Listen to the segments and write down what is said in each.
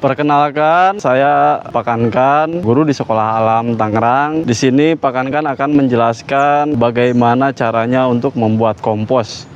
Perkenalkan, saya Pakankan, guru di Sekolah Alam Tangerang. Di sini Pakankan akan menjelaskan bagaimana caranya untuk membuat kompos.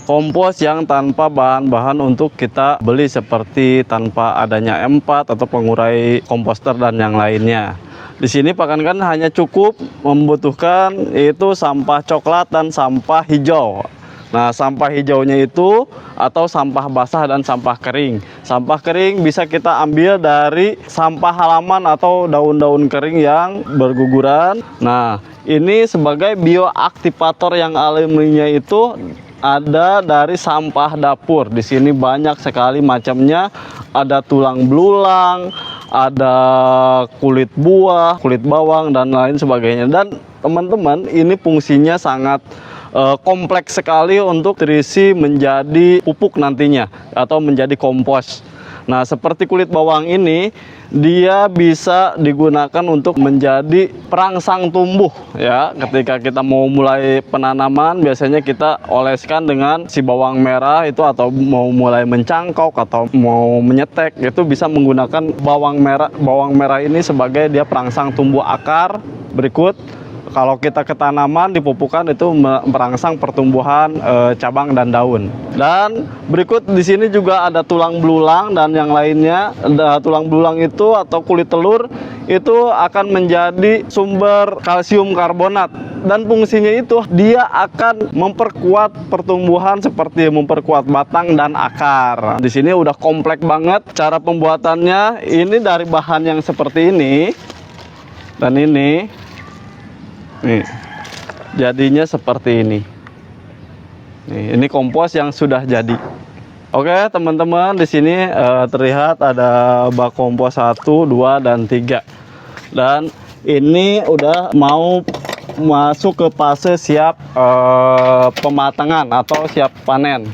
Kompos yang tanpa bahan-bahan untuk kita beli seperti tanpa adanya M4 atau pengurai komposter dan yang lainnya. Di sini Pakankan hanya cukup membutuhkan itu sampah coklat dan sampah hijau. Nah, sampah hijaunya itu atau sampah basah dan sampah kering. Sampah kering bisa kita ambil dari sampah halaman atau daun-daun kering yang berguguran. Nah, ini sebagai bioaktivator yang alaminya itu ada dari sampah dapur. Di sini banyak sekali macamnya. Ada tulang belulang, ada kulit buah, kulit bawang dan lain sebagainya. Dan teman-teman, ini fungsinya sangat kompleks sekali untuk terisi menjadi pupuk nantinya atau menjadi kompos. Nah, seperti kulit bawang ini, dia bisa digunakan untuk menjadi perangsang tumbuh ya. Ketika kita mau mulai penanaman, biasanya kita oleskan dengan si bawang merah itu, atau mau mulai mencangkok atau mau menyetek, itu bisa menggunakan bawang merah. Bawang merah ini sebagai dia perangsang tumbuh akar. Berikut, kalau kita ke tanaman dipupukkan itu merangsang pertumbuhan cabang dan daun. Dan berikut di sini juga ada tulang belulang dan yang lainnya. Tulang belulang itu atau kulit telur itu akan menjadi sumber kalsium karbonat, dan fungsinya itu dia akan memperkuat pertumbuhan seperti memperkuat batang dan akar. Di sini udah kompleks banget cara pembuatannya. Ini dari bahan yang seperti ini dan ini. Nih, jadinya seperti ini. Nih, ini kompos yang sudah jadi. Oke, teman-teman, di sini terlihat ada bak kompos 1, 2, dan 3. Dan ini udah mau masuk ke fase siap pematangan atau siap panen.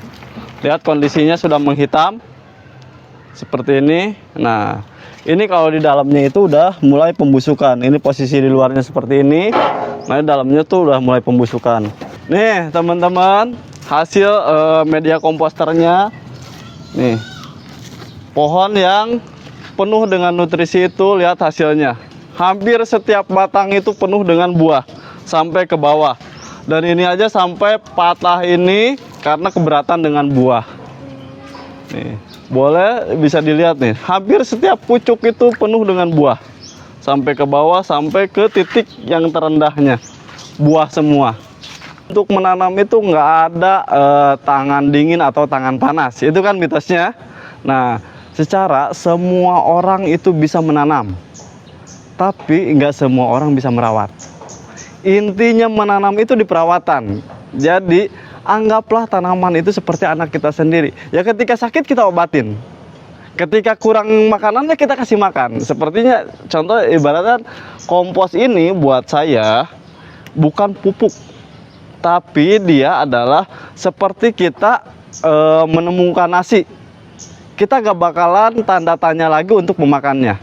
Lihat kondisinya sudah menghitam seperti ini. Nah, ini kalau di dalamnya itu udah mulai pembusukan. Ini posisi di luarnya seperti ini. Nah, di dalamnya tuh udah mulai pembusukan. Nih, teman-teman, hasil media komposternya. Nih, pohon yang penuh dengan nutrisi itu, lihat hasilnya. Hampir setiap batang itu penuh dengan buah sampai ke bawah. Dan ini aja sampai patah ini karena keberatan dengan buah. Nih, boleh bisa dilihat nih, hampir setiap pucuk itu penuh dengan buah sampai ke bawah, sampai ke titik yang terendahnya buah semua. Untuk menanam itu nggak ada tangan dingin atau tangan panas, itu kan mitosnya. Nah, secara semua orang itu bisa menanam, tapi nggak semua orang bisa merawat. Intinya menanam itu di perawatan. Jadi anggaplah tanaman itu seperti anak kita sendiri. Ya, ketika sakit kita obatin. Ketika kurang makanannya kita kasih makan. Sepertinya contoh ibaratnya kompos ini buat saya bukan pupuk, tapi dia adalah seperti kita menemukan nasi. Kita gak bakalan tanda tanya lagi untuk memakannya.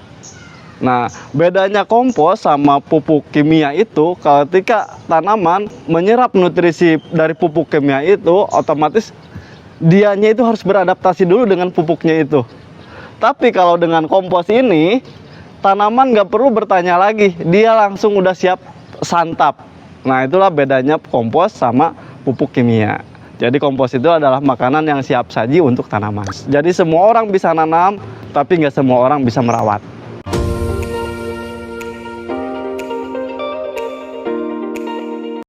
Nah, bedanya kompos sama pupuk kimia itu, ketika tanaman menyerap nutrisi dari pupuk kimia itu, otomatis dianya itu harus beradaptasi dulu dengan pupuknya itu. Tapi kalau dengan kompos ini, tanaman nggak perlu bertanya lagi, dia langsung udah siap santap. Nah, itulah bedanya kompos sama pupuk kimia. Jadi kompos itu adalah makanan yang siap saji untuk tanaman. Jadi semua orang bisa nanam, tapi nggak semua orang bisa merawat.